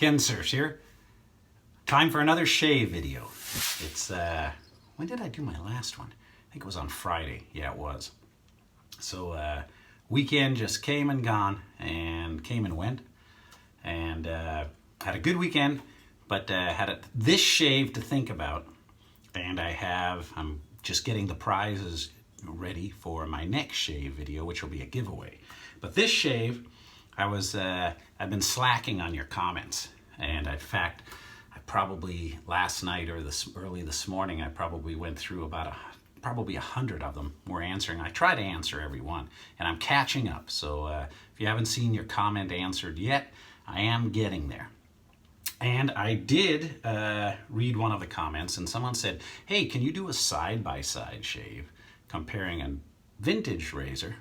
Kensurfs here. Time for another shave video. It's, when did I do my last one? I think it was on Friday. Yeah, it was. So, weekend just came and gone and came and went. And had a good weekend, but had this shave to think about. And I'm just getting the prizes ready for my next shave video, which will be a giveaway. But this shave, I've been slacking on your comments, and in fact, I probably last night or early this morning, I probably went through about probably 100 of them were answering. I try to answer every one, and I'm catching up. So if you haven't seen your comment answered yet, I am getting there. And I did read one of the comments, and someone said, "Hey, can you do a side-by-side shave comparing a vintage razor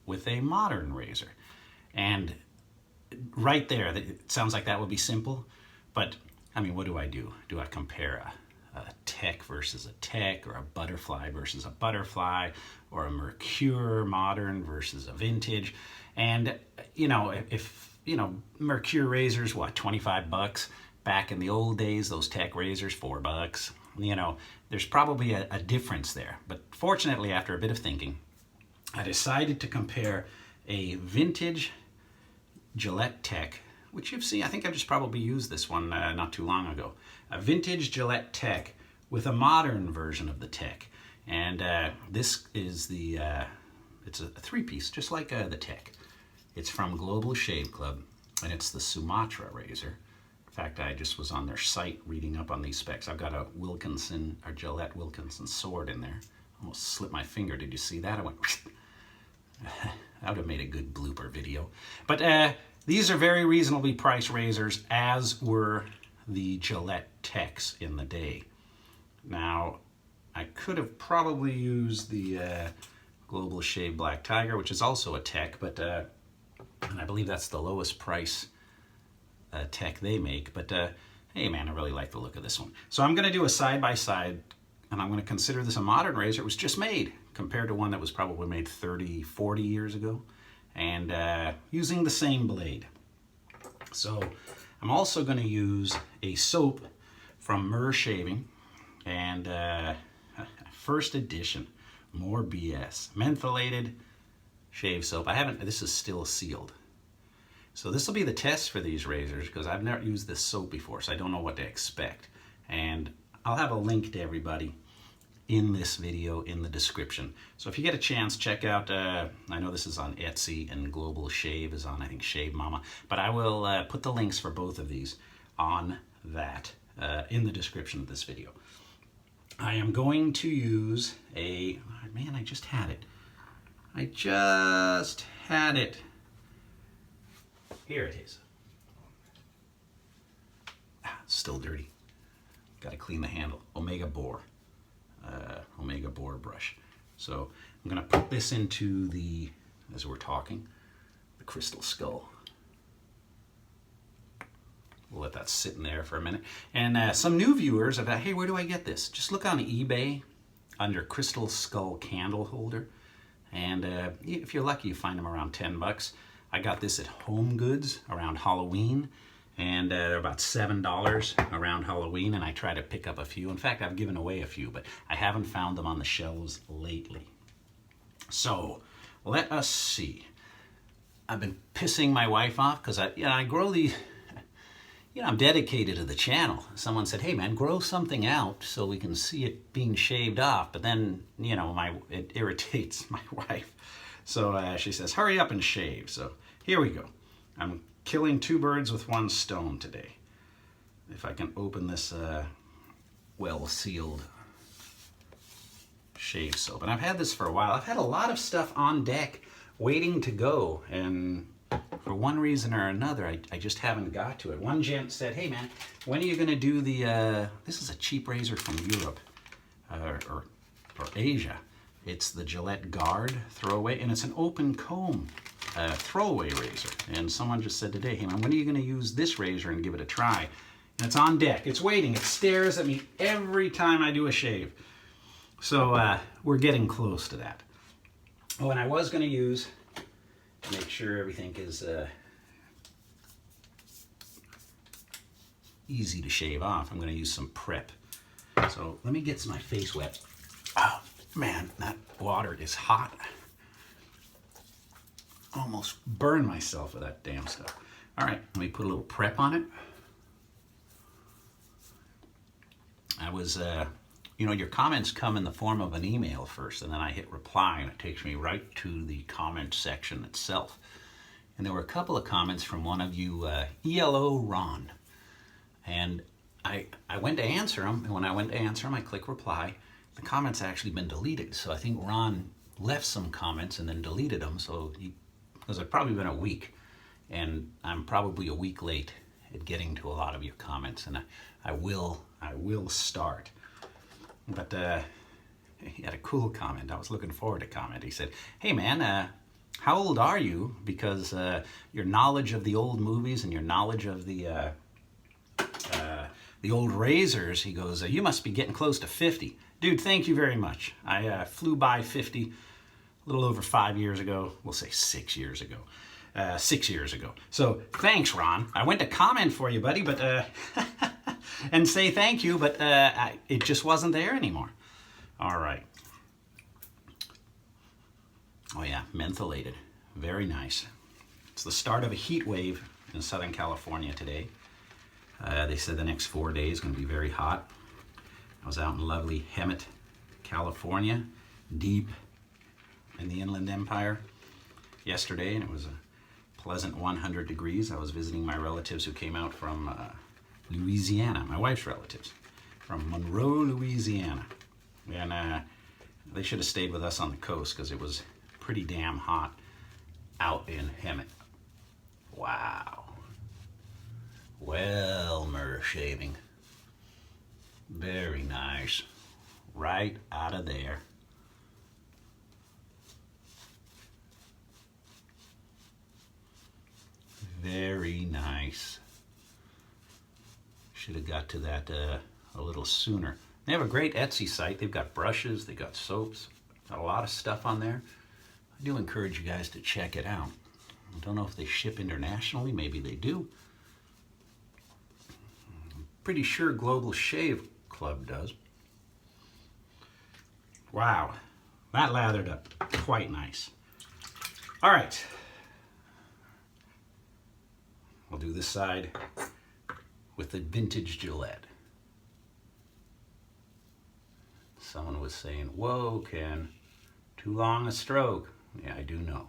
with a modern razor?" And right there, it sounds like that would be simple, but I mean, what do? Do I compare a tech versus a tech, or a butterfly versus a butterfly, or a Mercure modern versus a vintage? And if Mercure razors, what, $25? Back in the old days, those tech razors, $4. There's probably a difference there. But fortunately, after a bit of thinking, I decided to compare a vintage Gillette Tech, which you've seen. I think I've just probably used this one not too long ago. A vintage Gillette Tech with a modern version of the Tech. And this is it's a three-piece, just like the Tech. It's from Global Shave Club, and it's the Sumatra razor. In fact, I just was on their site reading up on these specs. I've got a Wilkinson, or Gillette Wilkinson sword in there. Almost slipped my finger. Did you see that? I went... That would have made a good blooper video. But these are very reasonably priced razors, as were the Gillette Techs in the day. Now, I could have probably used the Global Shave Black Tiger, which is also a Tech, but and I believe that's the lowest price Tech they make. But hey man, I really like the look of this one. So I'm going to do a side-by-side, and I'm going to consider this a modern razor. It was just made, compared to one that was probably made 30, 40 years ago, and using the same blade. So I'm also going to use a soap from Mershaving, and first edition, more BS, mentholated shave soap. This is still sealed. So this will be the test for these razors, because I've never used this soap before, so I don't know what to expect. And I'll have a link to everybody in this video in the description. So if you get a chance, check out, I know this is on Etsy, and Global Shave is on, I think, Shave Mama. But I will put the links for both of these on that in the description of this video. I am going to use man, I just had it. Here it is. Still dirty. Got to clean the handle. Omega Boar brush. So I'm going to put this into as we're talking, the crystal skull. We'll let that sit in there for a minute. And some new viewers have asked, hey, where do I get this? Just look on eBay under crystal skull candle holder. And if you're lucky, you find them around $10. I got this at Home Goods around Halloween. And they're about $7 around Halloween, and I try to pick up a few. In fact, I've given away a few, but I haven't found them on the shelves lately. So, let us see. I've been pissing my wife off because I grow these. I'm dedicated to the channel. Someone said, "Hey man, grow something out so we can see it being shaved off." But then, it irritates my wife. So she says, "Hurry up and shave." So here we go. I'm killing two birds with one stone today. If I can open this well-sealed shave soap. And I've had this for a while. I've had a lot of stuff on deck waiting to go, and for one reason or another, I just haven't got to it. One gent said, "Hey man, when are you going to do this is a cheap razor from Europe or Asia. It's the Gillette Guard throwaway, and it's an open comb throwaway razor." And someone just said today, "Hey man, when are you going to use this razor and give it a try?" And it's on deck. It's waiting. It stares at me every time I do a shave. So we're getting close to that. Oh, and I was going to use, to make sure everything is easy to shave off, I'm going to use some prep. So let me get my face wet. Oh man, that water is hot. Almost burned myself with that damn stuff. All right, let me put a little prep on it. I was, you know, your comments come in the form of an email first, and then I hit reply, and it takes me right to the comment section itself. And there were a couple of comments from one of you, ELO Ron. And I went to answer them, and when I went to answer them, I click reply. The comments actually been deleted, so I think Ron left some comments and then deleted them, so because it's probably been a week, and I'm probably a week late at getting to a lot of your comments, and I will start. But he had a cool comment. I was looking forward to comment. He said, "Hey man, how old are you? Because your knowledge of the old movies and your knowledge of the old razors," he goes, "you must be getting close to 50. Dude, thank you very much. I flew by 50 a little over 5 years ago. We'll say 6 years ago. 6 years ago. So thanks, Ron. I went to comment for you, buddy, but and say thank you, but it just wasn't there anymore. All right. Oh yeah, mentholated. Very nice. It's the start of a heat wave in Southern California today. They said the next 4 days going to be very hot. I was out in lovely Hemet, California, deep in the Inland Empire yesterday, and it was a pleasant 100 degrees. I was visiting my relatives who came out from Louisiana, my wife's relatives, from Monroe, Louisiana. And they should have stayed with us on the coast because it was pretty damn hot out in Hemet. Wow. Well, Mershaving. Very nice. Right out of there. Very nice. Should have got to that a little sooner. They have a great Etsy site. They've got brushes, they've got soaps, got a lot of stuff on there. I do encourage you guys to check it out. I don't know if they ship internationally, maybe they do. I'm pretty sure Global Shave Club does. Wow, that lathered up quite nice. All right. We'll do this side with the vintage Gillette. Someone was saying, "Whoa, Ken, too long a stroke." Yeah, I do know.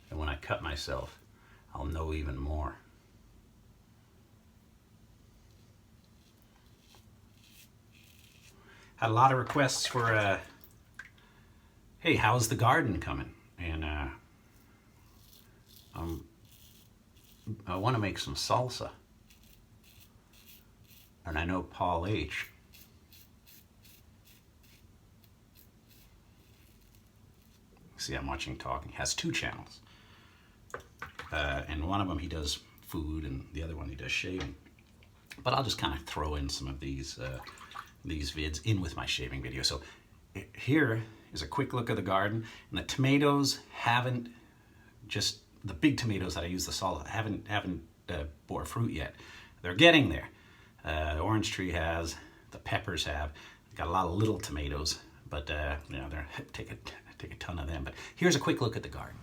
And when I cut myself, I'll know even more. Had a lot of requests for, hey, how's the garden coming? And I want to make some salsa. And I know Paul H. See, I'm watching talking. Has 2 channels. And one of them he does food and the other one he does shaving. But I'll just kind of throw in some of these vids in with my shaving video. So here is a quick look of the garden. And the tomatoes haven't, just the big tomatoes that I use the salsa, haven't bore fruit yet. They're getting there. The orange tree has, the peppers have. Got a lot of little tomatoes, but you know, they're take a ton of them. But here's a quick look at the garden.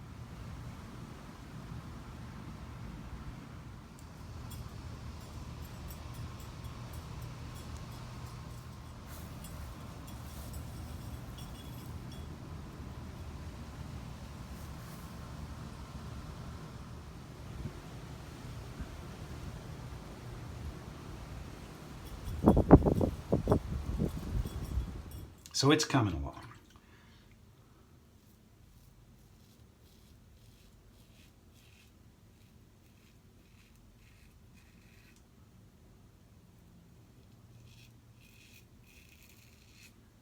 So it's coming along.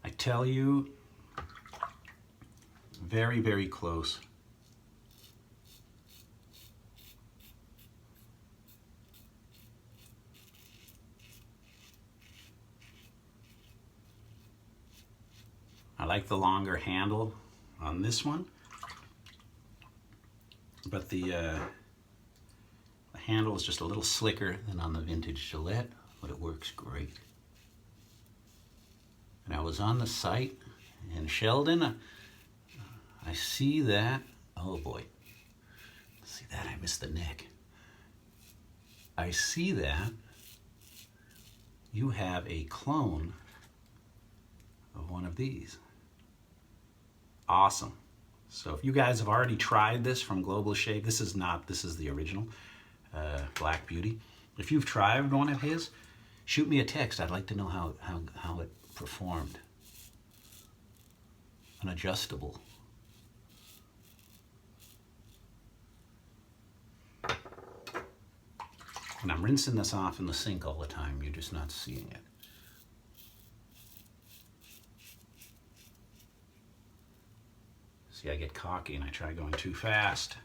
I tell you, very, very close. I like the longer handle on this one, but the handle is just a little slicker than on the vintage Gillette, but it works great. And I was on the site in Sheldon. I see that, oh boy, see that, I missed the neck. I see that you have a clone of one of these. Awesome. So if you guys have already tried this from Global Shave, this is the original Black Beauty. If you've tried one of his, shoot me a text. I'd like to know how it performed. An adjustable. And I'm rinsing this off in the sink all the time. You're just not seeing it. See, I get cocky and I try going too fast.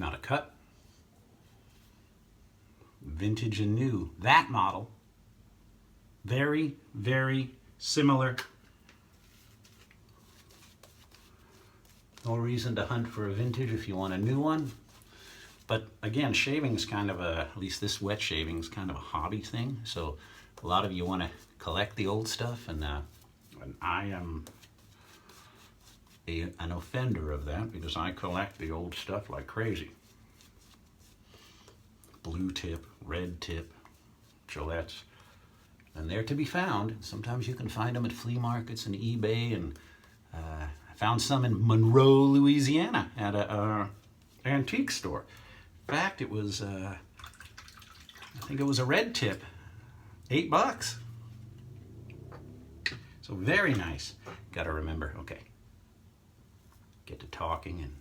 Not a cut. Vintage and new. That model. Very, very similar. No reason to hunt for a vintage if you want a new one. But again, shaving is kind of a, at least this wet shaving is kind of a hobby thing. So a lot of you want to collect the old stuff, and I am an offender of that because I collect the old stuff like crazy. Blue tip, red tip, Gillettes, and they're to be found. Sometimes you can find them at flea markets and eBay, and I found some in Monroe, Louisiana at a antique store. In fact, it was, I think it was a red tip, $8. So very nice. Got to remember, okay, get to talking and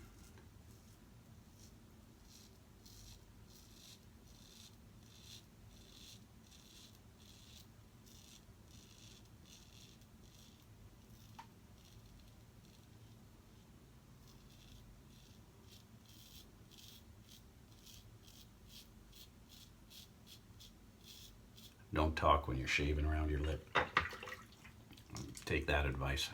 don't talk when you're shaving around your lip. Take that advice.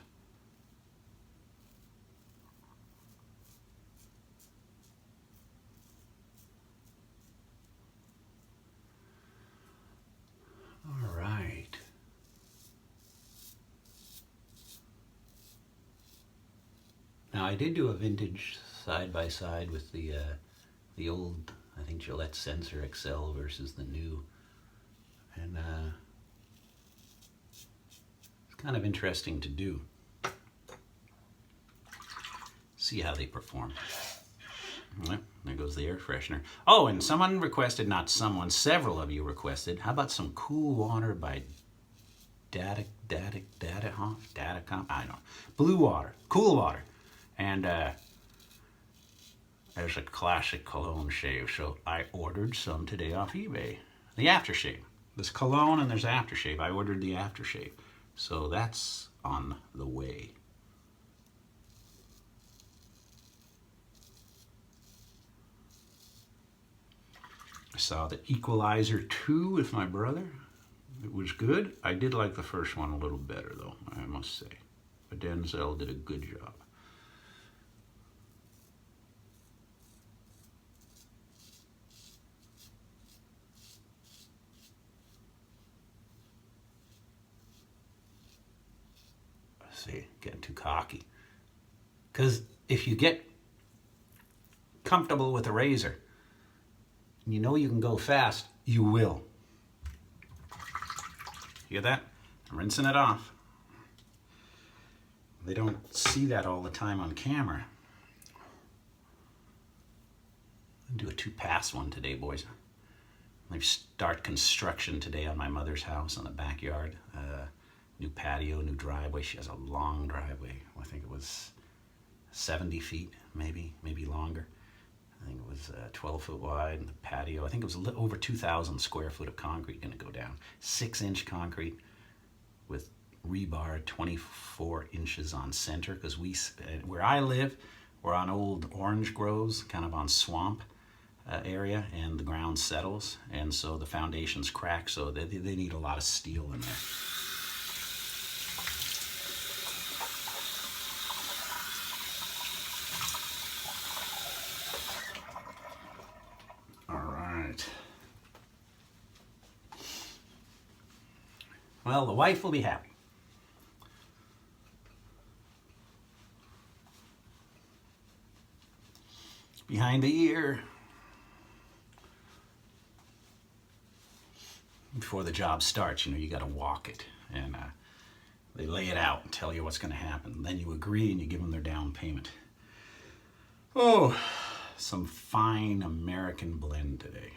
All right. Now I did do a vintage side by side with the old, I think, Gillette Sensor XL versus the new. And it's kind of interesting to do. See how they perform. Well, there goes the air freshener. Oh, and someone requested, not someone, several of you requested, how about some Cool Water by Datacom? I don't know. Blue Water, Cool Water. And there's a classic cologne shave, so I ordered some today off eBay. The Aftershave. There's cologne and there's aftershave. I ordered the aftershave. So that's on the way. I saw the Equalizer 2 with my brother. It was good. I did like the first one a little better though, I must say. But Denzel did a good job. See, getting too cocky. Because if you get comfortable with a razor, and you know you can go fast, you will. Hear that? I'm rinsing it off. They don't see that all the time on camera. I'll do a 2-pass one today, boys. I start construction today on my mother's house on the backyard. New patio, new driveway. She has a long driveway. I think it was 70 feet, maybe longer. I think it was 12 foot wide, and the patio, I think it was a little over 2,000 square foot of concrete going to go down. 6-inch concrete with rebar 24 inches on center, because where I live, we're on old orange groves, kind of on swamp area, and the ground settles, and so the foundations crack, so they need a lot of steel in there. All right. Well, the wife will be happy. Behind the ear. Before the job starts, you got to walk it, and they lay it out and tell you what's going to happen. Then you agree and you give them their down payment. Oh, some fine American blend today.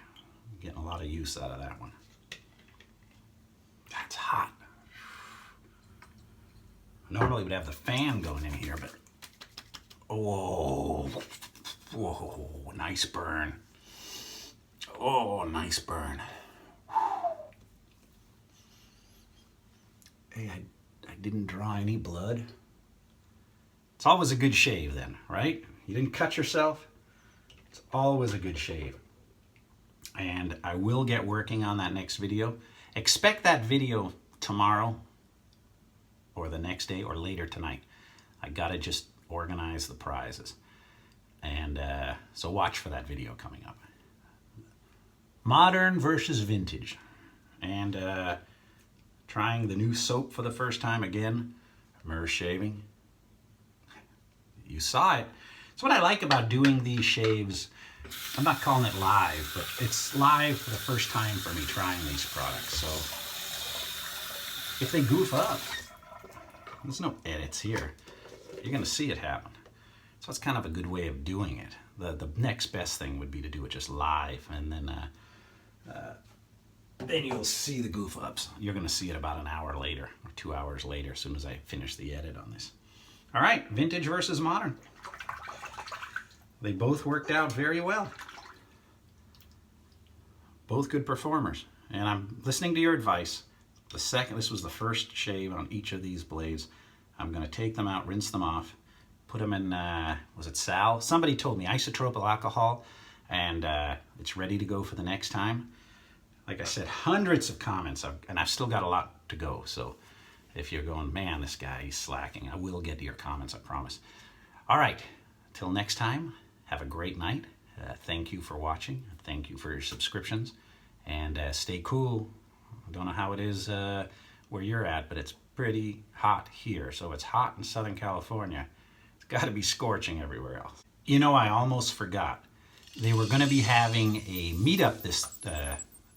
Getting a lot of use out of that one. That's hot. Normally we'd have the fan going in here, but whoa, nice burn. Oh, nice burn. Hey, I didn't draw any blood. It's always a good shave then, right? You didn't cut yourself. It's always a good shave. And I will get working on that next video. Expect that video tomorrow or the next day or later tonight. I gotta just organize the prizes. And so watch for that video coming up. Modern versus vintage. And trying the new soap for the first time again, Mershaving. You saw it. It's what I like about doing these shaves. I'm not calling it live, but it's live for the first time for me trying these products. So if they goof up, there's no edits here. You're gonna see it happen. So it's kind of a good way of doing it. The next best thing would be to do it just live, and then you'll see the goof ups. You're gonna see it about an hour later or 2 hours later as soon as I finish the edit on this. All right, vintage versus modern. They both worked out very well. Both good performers. And I'm listening to your advice. This was the first shave on each of these blades. I'm gonna take them out, rinse them off, put them in, was it Sal? Somebody told me isopropyl alcohol, and it's ready to go for the next time. Like I said, hundreds of comments, and I've still got a lot to go. So if you're going, man, this guy, he's slacking, I will get to your comments, I promise. All right, till next time, have a great night. Thank you for watching. Thank you for your subscriptions. And stay cool. I don't know how it is where you're at, but it's pretty hot here. So it's hot in Southern California. It's got to be scorching everywhere else. You know, I almost forgot. They were going to be having a meetup this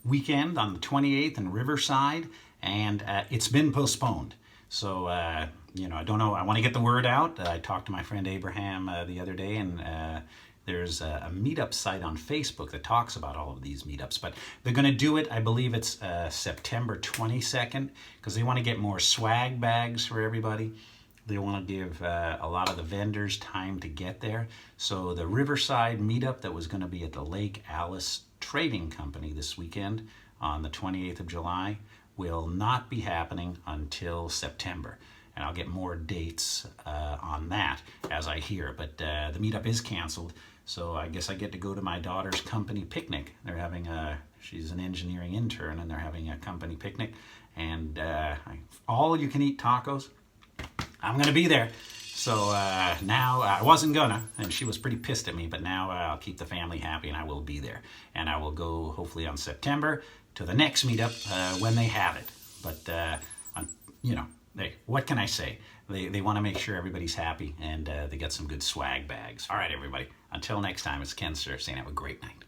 weekend on the 28th in Riverside, and it's been postponed. So, I don't know. I want to get the word out. I talked to my friend Abraham the other day, and there's a meetup site on Facebook that talks about all of these meetups. But they're going to do it, I believe it's September 22nd, because they want to get more swag bags for everybody. They want to give a lot of the vendors time to get there. So the Riverside meetup that was going to be at the Lake Alice Trading Company this weekend on the 28th of July will not be happening until September. And I'll get more dates on that as I hear. But the meetup is canceled, so I guess I get to go to my daughter's company picnic. They're having she's an engineering intern, and they're having a company picnic. And all you can eat tacos. I'm gonna be there. So now I wasn't gonna, and she was pretty pissed at me, but now I'll keep the family happy, and I will be there. And I will go hopefully on September to the next meetup when they have it. But what can I say? They want to make sure everybody's happy, and they got some good swag bags. All right, everybody. Until next time, it's Kensurfs saying have a great night.